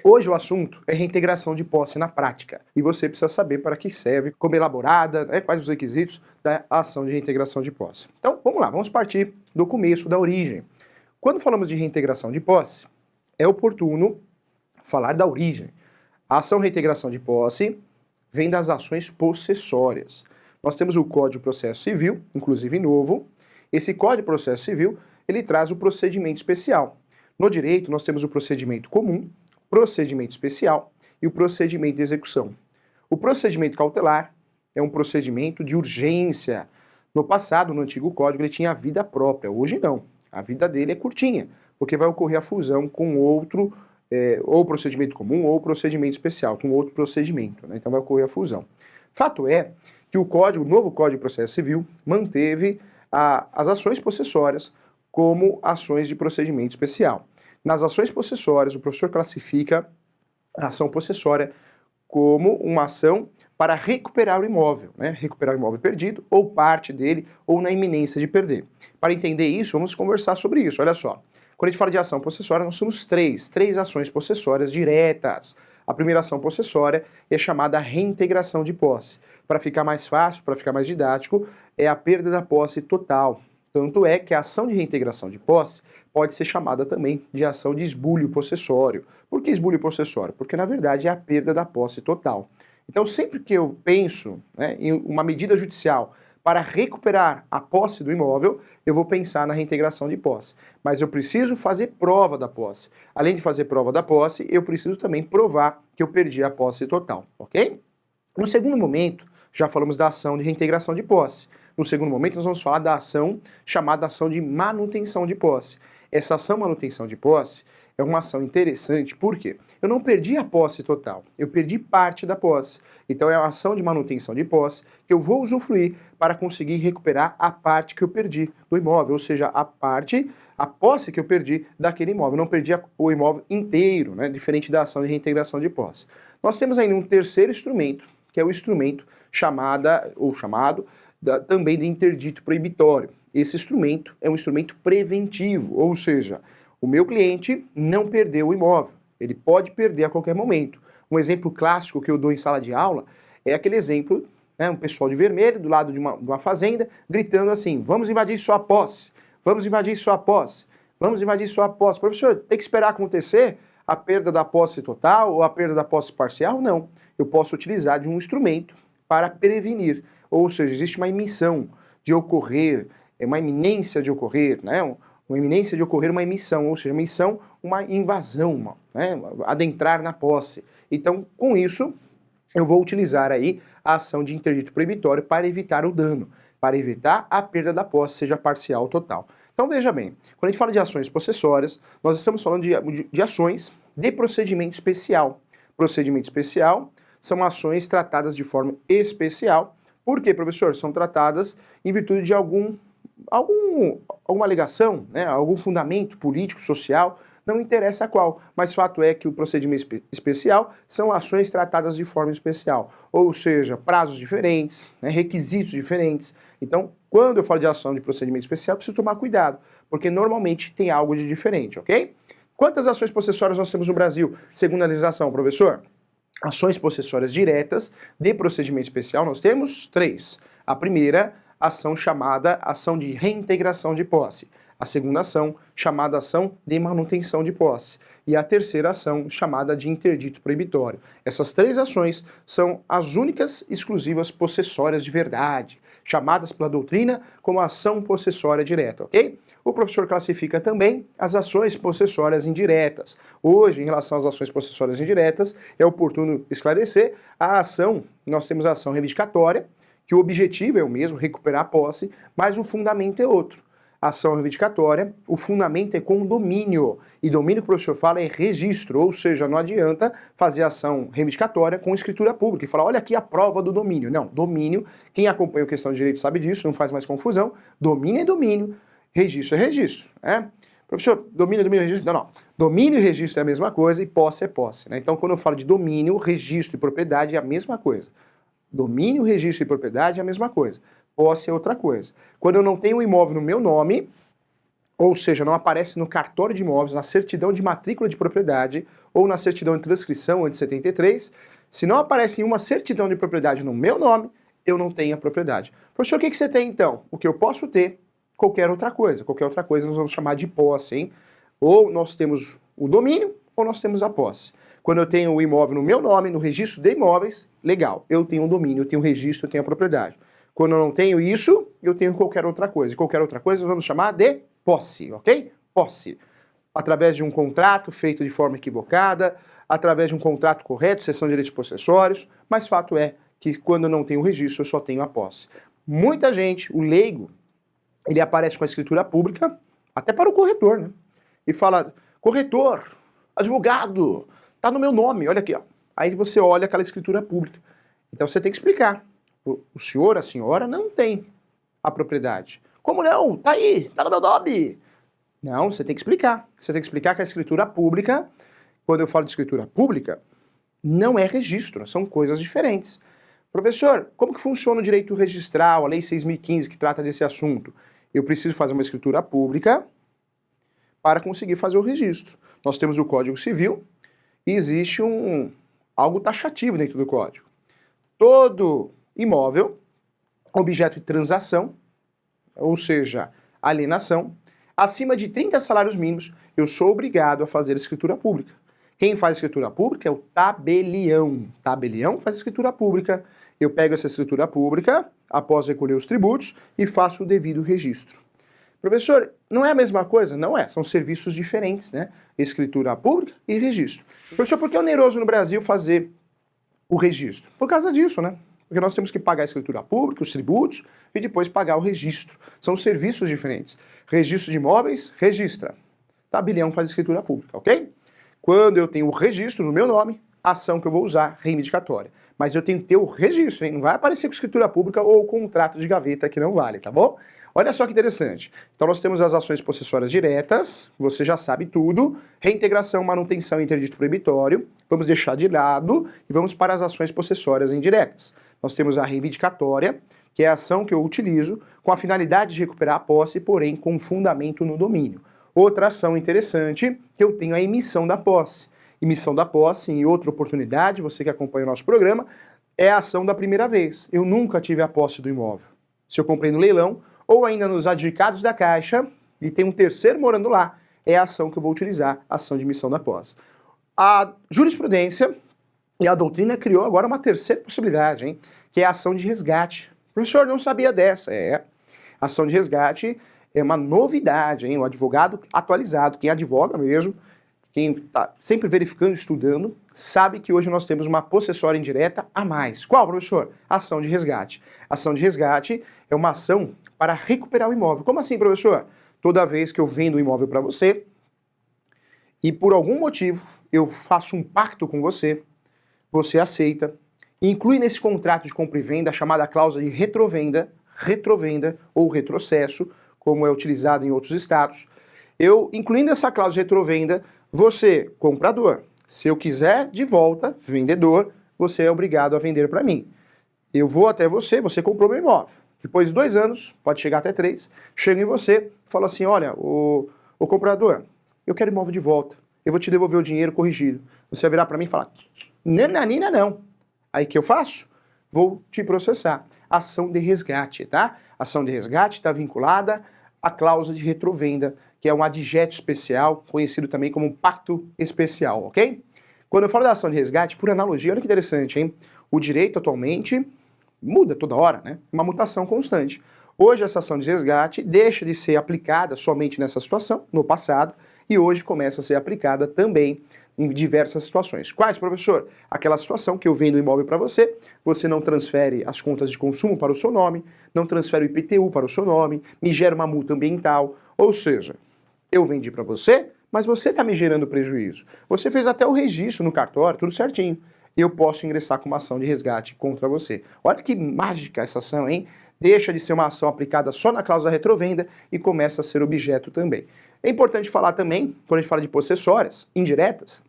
Hoje o assunto é reintegração de posse na prática e você precisa saber para que serve, como é elaborada, quais os requisitos da ação de reintegração de posse. Então vamos lá, vamos partir do começo, da origem. Quando falamos de reintegração de posse, é oportuno falar da origem. A ação de reintegração de posse vem das ações possessórias. Nós temos o Código de Processo Civil, inclusive novo. Esse Código de Processo Civil, ele traz o procedimento especial. No direito, nós temos o procedimento comum, procedimento especial e o procedimento de execução. O procedimento cautelar é um procedimento de urgência. No passado, no antigo código, ele tinha vida própria. Hoje não. A vida dele é curtinha, porque vai ocorrer a fusão com outro, ou procedimento comum ou procedimento especial, com outro procedimento, né? Então vai ocorrer a fusão. Fato é que o novo Código de Processo Civil manteve as ações possessórias como ações de procedimento especial. Nas ações possessórias, o professor classifica a ação possessória como uma ação para recuperar o imóvel, né? Recuperar o imóvel perdido, ou parte dele, ou na iminência de perder. Para entender isso, vamos conversar sobre isso. Olha só, quando a gente fala de ação possessória, nós temos três ações possessórias diretas. A primeira ação possessória é chamada reintegração de posse. Para ficar mais fácil, para ficar mais didático, é a perda da posse total. Tanto é que a ação de reintegração de posse pode ser chamada também de ação de esbulho possessório. Por que esbulho possessório? Porque, na verdade, é a perda da posse total. Então, sempre que eu penso, né, em uma medida judicial para recuperar a posse do imóvel, eu vou pensar na reintegração de posse. Mas eu preciso fazer prova da posse. Além de fazer prova da posse, eu preciso também provar que eu perdi a posse total, ok? No segundo momento, já falamos da ação de reintegração de posse. No segundo momento, nós vamos falar da ação chamada ação de manutenção de posse. Essa ação manutenção de posse é uma ação interessante, porque eu não perdi a posse total, eu perdi parte da posse. Então é uma ação de manutenção de posse que eu vou usufruir para conseguir recuperar a parte que eu perdi do imóvel, ou seja, a posse que eu perdi daquele imóvel. Eu não perdi o imóvel inteiro, né? Diferente da ação de reintegração de posse. Nós temos ainda um terceiro instrumento, que é o instrumento chamado também de interdito proibitório. Esse instrumento é um instrumento preventivo, ou seja, o meu cliente não perdeu o imóvel, ele pode perder a qualquer momento. Um exemplo clássico que eu dou em sala de aula é aquele exemplo, né, um pessoal de vermelho do lado de uma fazenda, gritando assim: vamos invadir sua posse, vamos invadir sua posse, vamos invadir sua posse. Professor, tem que esperar acontecer a perda da posse total ou a perda da posse parcial? Não, eu posso utilizar de um instrumento para prevenir. Ou seja, existe uma emissão de ocorrer, uma iminência de ocorrer, né? Uma iminência de ocorrer uma emissão, ou seja, emissão, uma invasão, né? Adentrar na posse. Então, com isso, eu vou utilizar aí a ação de interdito proibitório para evitar o dano, para evitar a perda da posse, seja parcial ou total. Então, veja bem, quando a gente fala de ações possessórias, nós estamos falando de ações de procedimento especial. Procedimento especial são ações tratadas de forma especial. Por quê, professor? São tratadas em virtude de alguma alegação, né? Algum fundamento político, social, não interessa qual, mas fato é que o procedimento especial são ações tratadas de forma especial, ou seja, prazos diferentes, né? Requisitos diferentes. Então, quando eu falo de ação de procedimento especial, preciso tomar cuidado, porque normalmente tem algo de diferente, ok? Quantas ações possessórias nós temos no Brasil, segundo a legislação, professor? Ações possessórias diretas de procedimento especial nós temos 3. A primeira, ação chamada ação de reintegração de posse. A segunda ação, chamada ação de manutenção de posse. E a terceira ação, chamada de interdito proibitório. Essas 3 ações são as únicas exclusivas possessórias de verdade, chamadas pela doutrina como ação possessória direta, ok? O professor classifica também as ações possessórias indiretas. Hoje, em relação às ações possessórias indiretas, é oportuno esclarecer nós temos a ação reivindicatória, que o objetivo é o mesmo, recuperar a posse, mas o fundamento é outro. A ação reivindicatória, o fundamento é condomínio, e domínio que o professor fala é registro, ou seja, não adianta fazer ação reivindicatória com escritura pública e falar, olha aqui a prova do domínio. Não, domínio, quem acompanha a questão de direito sabe disso, não faz mais confusão, domínio é domínio, registro é registro, né? Professor, domínio, registro? Não. Domínio e registro é a mesma coisa e posse é posse, né? Então, quando eu falo de domínio, registro e propriedade é a mesma coisa. Domínio, registro e propriedade é a mesma coisa. Posse é outra coisa. Quando eu não tenho um imóvel no meu nome, ou seja, não aparece no cartório de imóveis, na certidão de matrícula de propriedade ou na certidão de transcrição antes de 73, se não aparece em uma certidão de propriedade no meu nome, eu não tenho a propriedade. Professor, o que você tem então? O que eu posso ter, qualquer outra coisa. Qualquer outra coisa nós vamos chamar de posse, hein? Ou nós temos o domínio, ou nós temos a posse. Quando eu tenho o imóvel no meu nome, no registro de imóveis, legal, eu tenho o domínio, eu tenho o registro, eu tenho a propriedade. Quando eu não tenho isso, eu tenho qualquer outra coisa. E qualquer outra coisa nós vamos chamar de posse, ok? Posse. Através de um contrato feito de forma equivocada, através de um contrato correto, cessão de direitos possessórios, mas fato é que quando eu não tenho o registro, eu só tenho a posse. Muita gente, o leigo, ele aparece com a escritura pública, até para o corretor, né? E fala, corretor, advogado, tá no meu nome, olha aqui, ó. Aí você olha aquela escritura pública. Então você tem que explicar. O senhor, a senhora não tem a propriedade. Como não? Tá aí, tá no meu nome. Não, você tem que explicar. Você tem que explicar que a escritura pública, quando eu falo de escritura pública, não é registro, são coisas diferentes. Professor, como que funciona o direito registral, a Lei 6.015 que trata desse assunto? Eu preciso fazer uma escritura pública para conseguir fazer o registro. Nós temos o Código Civil e existe algo taxativo dentro do Código. Todo imóvel, objeto de transação, ou seja, alienação, acima de 30 salários mínimos, eu sou obrigado a fazer a escritura pública. Quem faz a escritura pública é o tabelião. Tabelião faz a escritura pública. Eu pego essa escritura pública, após recolher os tributos, e faço o devido registro. Professor, não é a mesma coisa? Não é, são serviços diferentes, né? Escritura pública e registro. Professor, por que é oneroso no Brasil fazer o registro? Por causa disso, né? Porque nós temos que pagar a escritura pública, os tributos, e depois pagar o registro. São serviços diferentes. Registro de imóveis, registra. Tabelião faz escritura pública, ok? Quando eu tenho o registro no meu nome, a ação que eu vou usar, reivindicatória. Mas eu tenho que ter o registro, hein? Não vai aparecer com escritura pública ou contrato de gaveta que não vale, tá bom? Olha só que interessante. Então nós temos as ações possessórias diretas, você já sabe tudo, reintegração, manutenção e interdito proibitório, vamos deixar de lado e vamos para as ações possessórias indiretas. Nós temos a reivindicatória, que é a ação que eu utilizo com a finalidade de recuperar a posse, porém com fundamento no domínio. Outra ação interessante, que eu tenho a emissão da posse. Emissão da posse, em outra oportunidade, você que acompanha o nosso programa, é a ação da primeira vez. Eu nunca tive a posse do imóvel. Se eu comprei no leilão, ou ainda nos adjudicados da Caixa, e tem um terceiro morando lá, é a ação que eu vou utilizar, a ação de emissão da posse. A jurisprudência e a doutrina criou agora uma terceira possibilidade, hein? Que é a ação de resgate. O professor não sabia dessa. A ação de resgate é uma novidade, hein? O advogado atualizado, quem advoga mesmo, quem está sempre verificando, estudando, sabe que hoje nós temos uma possessória indireta a mais. Qual, professor? Ação de resgate. Ação de resgate é uma ação para recuperar o imóvel. Como assim, professor? Toda vez que eu vendo o imóvel para você e por algum motivo eu faço um pacto com você, você aceita, inclui nesse contrato de compra e venda a chamada cláusula de retrovenda ou retrocesso, como é utilizado em outros estados. Eu, incluindo essa cláusula de retrovenda, você, comprador, se eu quiser de volta, vendedor, você é obrigado a vender para mim. Eu vou até você, você comprou meu imóvel. Depois de 2 anos, pode chegar até 3, chego em você e falo assim, olha, o comprador, eu quero o imóvel de volta, eu vou te devolver o dinheiro corrigido. Você vai virar para mim e falar, nananina não. Aí o que eu faço? Vou te processar. Ação de resgate, tá? Ação de resgate está vinculada à cláusula de retrovenda, que é um adjeto especial, conhecido também como um pacto especial, ok? Quando eu falo da ação de resgate, por analogia, olha que interessante, hein? O direito atualmente muda toda hora, né? Uma mutação constante. Hoje essa ação de resgate deixa de ser aplicada somente nessa situação, no passado, e hoje começa a ser aplicada também em diversas situações. Quais, professor? Aquela situação que eu vendo o imóvel para você, você não transfere as contas de consumo para o seu nome, não transfere o IPTU para o seu nome, me gera uma multa ambiental, ou seja, eu vendi para você, mas você está me gerando prejuízo. Você fez até o registro no cartório, tudo certinho. Eu posso ingressar com uma ação de resgate contra você. Olha que mágica essa ação, hein? Deixa de ser uma ação aplicada só na cláusula retrovenda e começa a ser objeto também. É importante falar também, quando a gente fala de possessórias indiretas,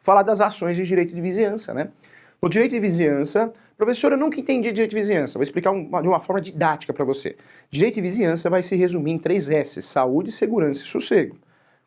falar das ações de direito de vizinhança, né? No direito de vizinhança, professor, eu nunca entendi direito de vizinhança. Vou explicar de uma forma didática para você. Direito de vizinhança vai se resumir em 3 S: saúde, segurança e sossego.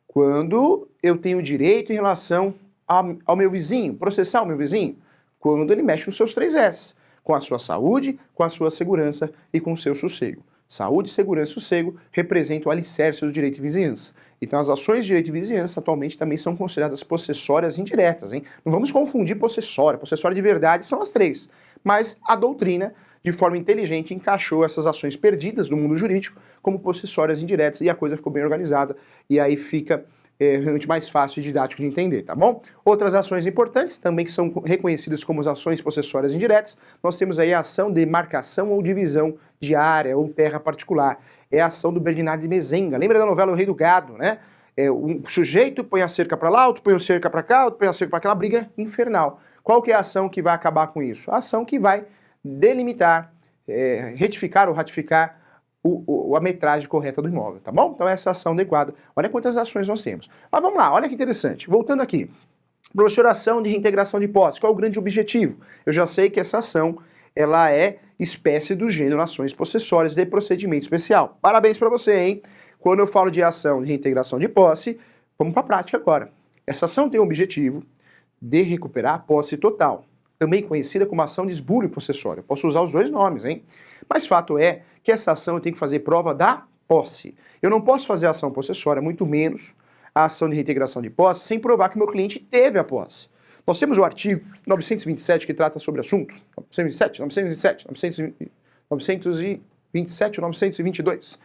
Quando eu tenho direito em relação ao meu vizinho, processar o meu vizinho, quando ele mexe nos seus 3 S, com a sua saúde, com a sua segurança e com o seu sossego. Saúde, segurança e sossego representam o alicerce do direito de vizinhança. Então as ações de direito de vizinhança atualmente também são consideradas possessórias indiretas, hein? Não vamos confundir possessória. Possessória de verdade são as 3. Mas a doutrina, de forma inteligente, encaixou essas ações perdidas no mundo jurídico como possessórias indiretas e a coisa ficou bem organizada e aí fica realmente mais fácil e didático de entender, tá bom? Outras ações importantes também que são reconhecidas como as ações possessórias indiretas, nós temos aí a ação de marcação ou divisão de área ou terra particular. É a ação do Bernardo de Mezenga. Lembra da novela O Rei do Gado, né? Um sujeito põe a cerca para lá, outro põe a cerca para cá, outro põe a cerca para aquela briga infernal. Qual que é a ação que vai acabar com isso? A ação que vai delimitar, retificar ou ratificar a metragem correta do imóvel, tá bom? Então essa é a ação adequada. Olha quantas ações nós temos. Mas vamos lá, olha que interessante. Voltando aqui. Professor, ação de reintegração de posse. Qual é o grande objetivo? Eu já sei que essa ação, ela é espécie do gênero ações possessórias de procedimento especial. Parabéns para você, hein? Quando eu falo de ação de reintegração de posse, vamos para a prática agora. Essa ação tem o objetivo de recuperar a posse total, também conhecida como ação de esbulho possessório. Eu posso usar os dois nomes, hein? Mas fato é que essa ação eu tenho que fazer prova da posse. Eu não posso fazer a ação possessória, muito menos a ação de reintegração de posse, sem provar que o meu cliente teve a posse. Nós temos o artigo 927 que trata sobre o assunto, 927 ou 922.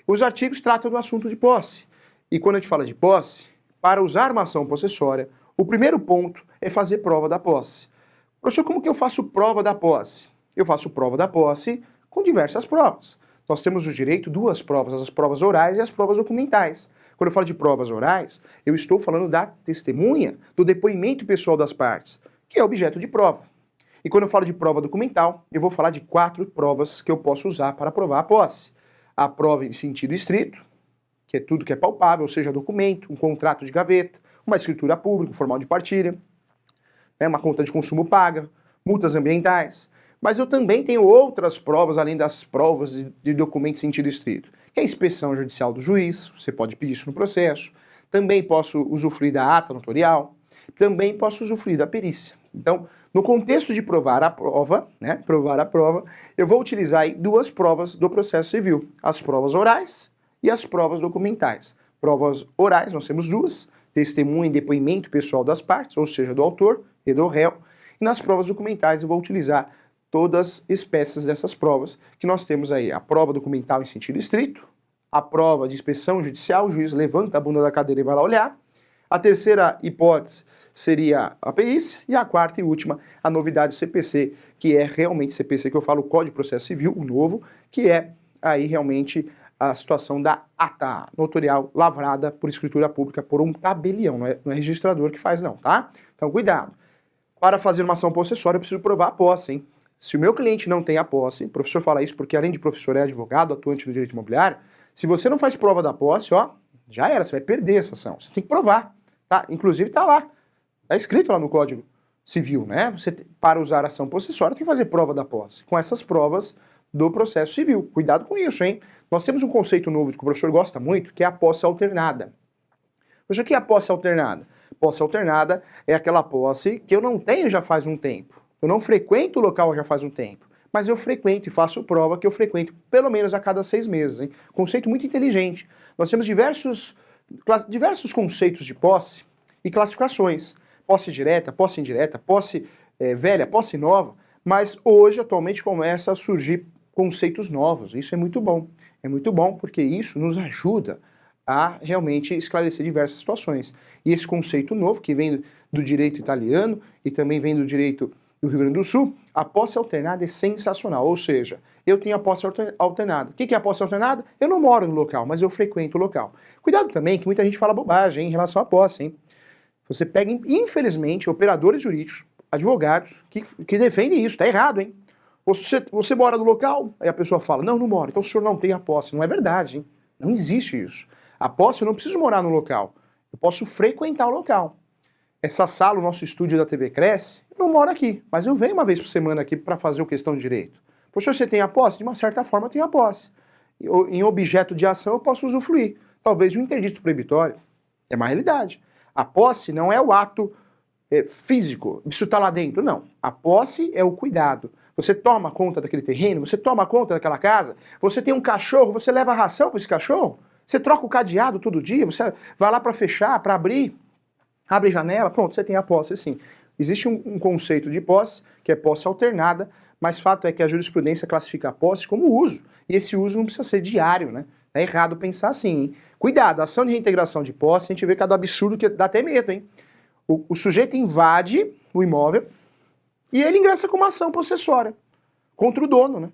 Os artigos tratam do assunto de posse. E quando a gente fala de posse, para usar uma ação possessória, o primeiro ponto é fazer prova da posse. Professor, como que eu faço prova da posse? Eu faço prova da posse com diversas provas. Nós temos no direito 2 provas, as provas orais e as provas documentais. Quando eu falo de provas orais, eu estou falando da testemunha, do depoimento pessoal das partes, que é objeto de prova. E quando eu falo de prova documental, eu vou falar de 4 provas que eu posso usar para provar a posse. A prova em sentido estrito, que é tudo que é palpável, ou seja, documento, um contrato de gaveta, uma escritura pública, um formal de partilha, uma conta de consumo paga, multas ambientais. Mas eu também tenho outras provas, além das provas de documento em sentido estrito, que é a inspeção judicial do juiz, você pode pedir isso no processo, também posso usufruir da ata notorial, também posso usufruir da perícia. Então, no contexto de provar a prova, eu vou utilizar aí 2 provas do processo civil, as provas orais e as provas documentais. Provas orais, nós temos 2, testemunha e depoimento pessoal das partes, ou seja, do autor e do réu, e nas provas documentais eu vou utilizar todas as espécies dessas provas, que nós temos aí a prova documental em sentido estrito, a prova de inspeção judicial, o juiz levanta a bunda da cadeira e vai lá olhar, a terceira hipótese seria a perícia, e a quarta e última, a novidade do CPC, que é realmente CPC que eu falo, o Código de Processo Civil, o novo, que é aí realmente a situação da ata notorial lavrada por escritura pública por um tabelião, não é registrador que faz não, tá? Então cuidado. Para fazer uma ação possessória eu preciso provar a posse, hein? Se o meu cliente não tem a posse, o professor fala isso porque além de professor é advogado, atuante no direito imobiliário, se você não faz prova da posse, ó, já era, você vai perder essa ação. Você tem que provar, tá? Inclusive tá lá, tá escrito lá no Código Civil, né? Você, para usar a ação possessória, tem que fazer prova da posse, com essas provas do processo civil. Cuidado com isso, hein? Nós temos um conceito novo que o professor gosta muito, que é a posse alternada. Professor, o que é a posse alternada? Posse alternada é aquela posse que eu não tenho já faz um tempo. Eu não frequento o local já faz um tempo, mas eu frequento e faço prova que eu frequento pelo menos a cada 6 meses. Hein? Conceito muito inteligente. Nós temos diversos conceitos de posse e classificações. Posse direta, posse indireta, posse velha, posse nova, mas hoje, atualmente, começa a surgir conceitos novos. Isso é muito bom. É muito bom porque isso nos ajuda a realmente esclarecer diversas situações. E esse conceito novo, que vem do direito italiano e também vem do direito do Rio Grande do Sul, a posse alternada é sensacional, ou seja, eu tenho a posse alternada. O que é a posse alternada? Eu não moro no local, mas eu frequento o local. Cuidado também que muita gente fala bobagem em relação à posse, hein? Você pega, infelizmente, operadores jurídicos, advogados, que defendem isso, tá errado, hein? Você mora no local, aí a pessoa fala, não moro, então o senhor não tem a posse. Não é verdade, hein? Não existe isso. A posse eu não preciso morar no local, eu posso frequentar o local. Essa sala, o nosso estúdio da TV Cresce, não moro aqui, mas eu venho uma vez por semana aqui para fazer o questão de direito. Professor, você tem a posse? De uma certa forma eu tenho a posse. Em objeto de ação eu posso usufruir, talvez de um interdito proibitório. É uma realidade. A posse não é o ato físico, isso está lá dentro, não. A posse é o cuidado. Você toma conta daquele terreno, você toma conta daquela casa, você tem um cachorro, você leva a ração para esse cachorro, você troca o cadeado todo dia, você vai lá para fechar, para abrir, abre janela, pronto, você tem a posse, sim. Existe um conceito de posse, que é posse alternada, mas fato é que a jurisprudência classifica a posse como uso, e esse uso não precisa ser diário, né? É errado pensar assim, hein? Cuidado, a ação de reintegração de posse, a gente vê cada absurdo que dá até medo, hein? O sujeito invade o imóvel e ele ingressa com uma ação possessória contra o dono, né?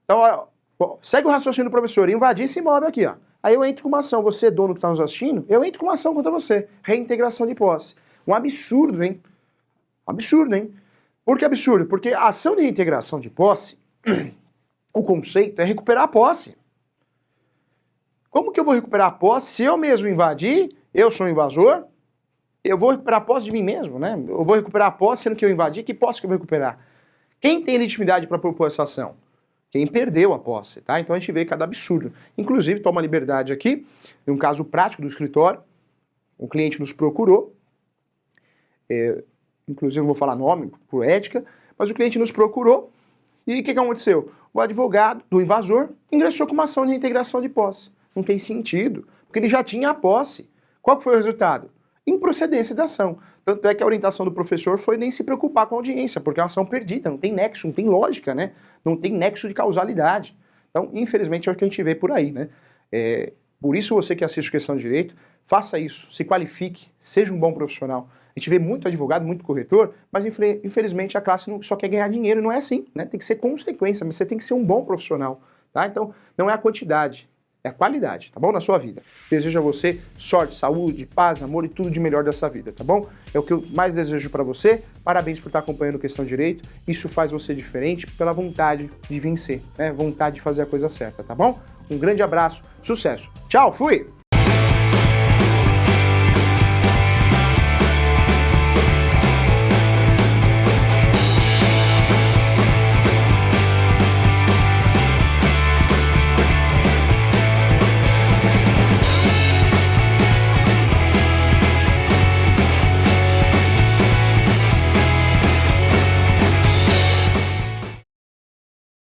Então, ó, segue o raciocínio do professor, invadir esse imóvel aqui, ó. Aí eu entro com uma ação, você dono que está nos assistindo, eu entro com uma ação contra você. Reintegração de posse. Um absurdo, hein? Um absurdo, hein? Por que absurdo? Porque a ação de reintegração de posse, o conceito é recuperar a posse. Como que eu vou recuperar a posse se eu mesmo invadir, eu sou um invasor, eu vou recuperar a posse de mim mesmo, né? Eu vou recuperar a posse sendo que eu invadi, que posse que eu vou recuperar? Quem tem legitimidade para propor essa ação? Quem perdeu a posse, tá? Então a gente vê cada absurdo. Inclusive, toma liberdade aqui, em um caso prático do escritório, um cliente nos procurou, inclusive não vou falar nome, por ética, mas o cliente nos procurou, e o que aconteceu? O advogado do invasor ingressou com uma ação de reintegração de posse. Não tem sentido, porque ele já tinha a posse. Qual que foi o resultado? Improcedência da ação. Tanto é que a orientação do professor foi nem se preocupar com a audiência, porque é uma ação perdida, não tem nexo, não tem lógica, né? Não tem nexo de causalidade. Então, infelizmente, é o que a gente vê por aí, né? Por isso, você que assiste Questão de Direito, faça isso, se qualifique, seja um bom profissional. A gente vê muito advogado, muito corretor, mas infelizmente a classe só quer ganhar dinheiro, não é assim, né? Tem que ser consequência, mas você tem que ser um bom profissional, tá? Então, não é a quantidade, é a qualidade, tá bom? Na sua vida. Desejo a você sorte, saúde, paz, amor e tudo de melhor dessa vida, tá bom? É o que eu mais desejo pra você. Parabéns por estar acompanhando Questão de Direito. Isso faz você diferente pela vontade de vencer, né? Vontade de fazer a coisa certa, tá bom? Um grande abraço, sucesso. Tchau, fui!